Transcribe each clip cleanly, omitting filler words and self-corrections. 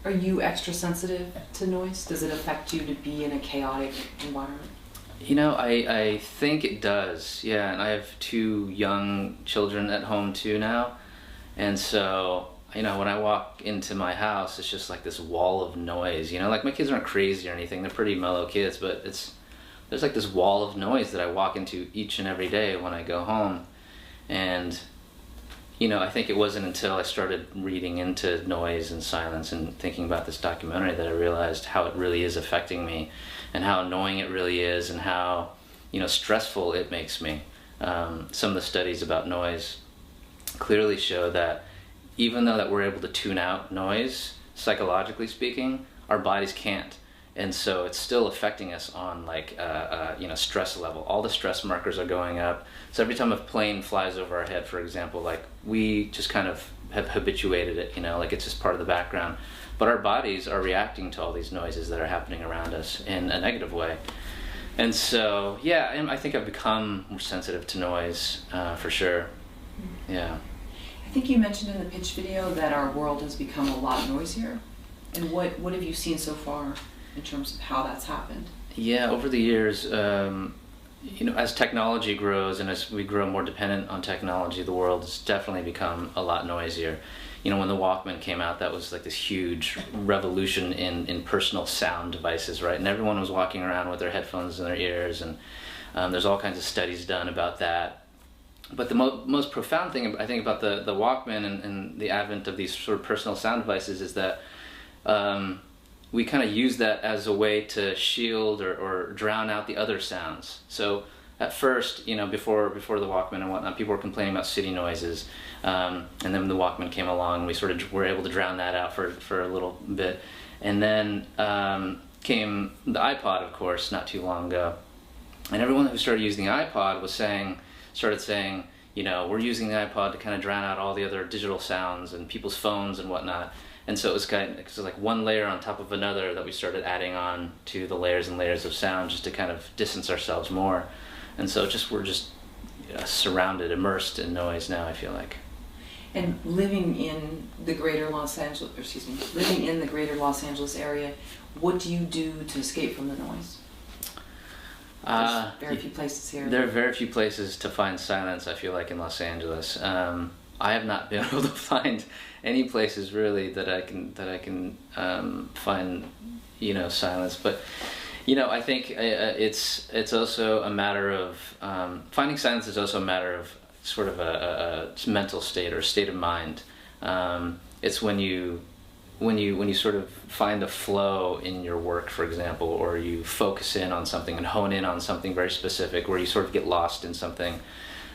Are you extra sensitive to noise? Does it affect you to be in a chaotic environment? You know, I think it does, yeah, and I have two young children at home too now, and so, you know, when I walk into my house, it's just like this wall of noise, you know, like my kids aren't crazy or anything, they're pretty mellow kids, but there's like this wall of noise that I walk into each and every day when I go home, and, you know, I think it wasn't until I started reading into noise and silence and thinking about this documentary that I realized how it really is affecting me and how annoying it really is and how, you know, stressful it makes me. Some of the studies about noise clearly show that even though that we're able to tune out noise, psychologically speaking, our bodies can't. And so it's still affecting us on like, you know, stress level. All the stress markers are going up. So every time a plane flies over our head, for example, like we just kind of have habituated it, you know, like it's just part of the background. But our bodies are reacting to all these noises that are happening around us in a negative way. And so, yeah, I think I've become more sensitive to noise, for sure. Yeah. I think you mentioned in the pitch video that our world has become a lot noisier. And what have you seen so far in terms of how that's happened? Yeah, over the years, you know, as technology grows and as we grow more dependent on technology, the world has definitely become a lot noisier. You know, when the Walkman came out, that was like this huge revolution in personal sound devices, right? And everyone was walking around with their headphones in their ears, and there's all kinds of studies done about that. But the most profound thing I think about the Walkman and the advent of these sort of personal sound devices is that we kind of use that as a way to shield or drown out the other sounds. So at first, you know, before the Walkman and whatnot, people were complaining about city noises, and then the Walkman came along, we sort of were able to drown that out for a little bit. And then came the iPod, of course, not too long ago. And everyone who started using the iPod started saying, you know, we're using the iPod to kind of drown out all the other digital sounds and people's phones and whatnot. And so it was like one layer on top of another that we started adding on to the layers and layers of sound just to kind of distance ourselves more. And so we're just surrounded, immersed in noise now, I feel like. And living in the greater Los Angeles area, what do you do to escape from the noise? There's very few places here. There are very few places to find silence, I feel like, in Los Angeles. I have not been able to find any places really that I can find, you know, silence. But, you know, I think it's also a matter of finding silence is also a matter of sort of a mental state or state of mind. It's when you sort of find a flow in your work, for example, or you focus in on something and hone in on something very specific, where you sort of get lost in something,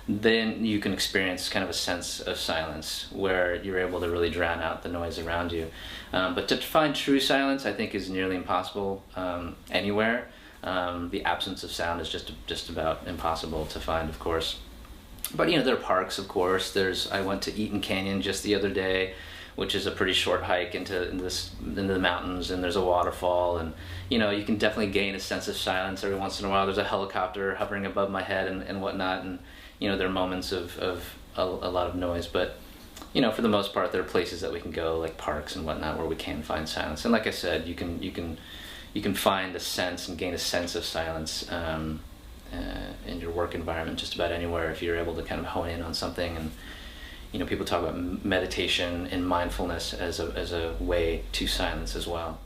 then you can experience kind of a sense of silence where you're able to really drown out the noise around you. But to find true silence, I think, is nearly impossible anywhere. The absence of sound is just about impossible to find, of course. But, you know, there are parks, of course. I went to Eaton Canyon just the other day, which is a pretty short hike into the mountains, and there's a waterfall, and, you know, you can definitely gain a sense of silence every once in a while. There's a helicopter hovering above my head and whatnot, and, you know, there are moments of a lot of noise, but, you know, for the most part, there are places that we can go, like parks and whatnot, where we can find silence. And like I said, you can find a sense and gain a sense of silence in your work environment just about anywhere if you're able to kind of hone in on something. And, you know, people talk about meditation and mindfulness as a way to silence as well.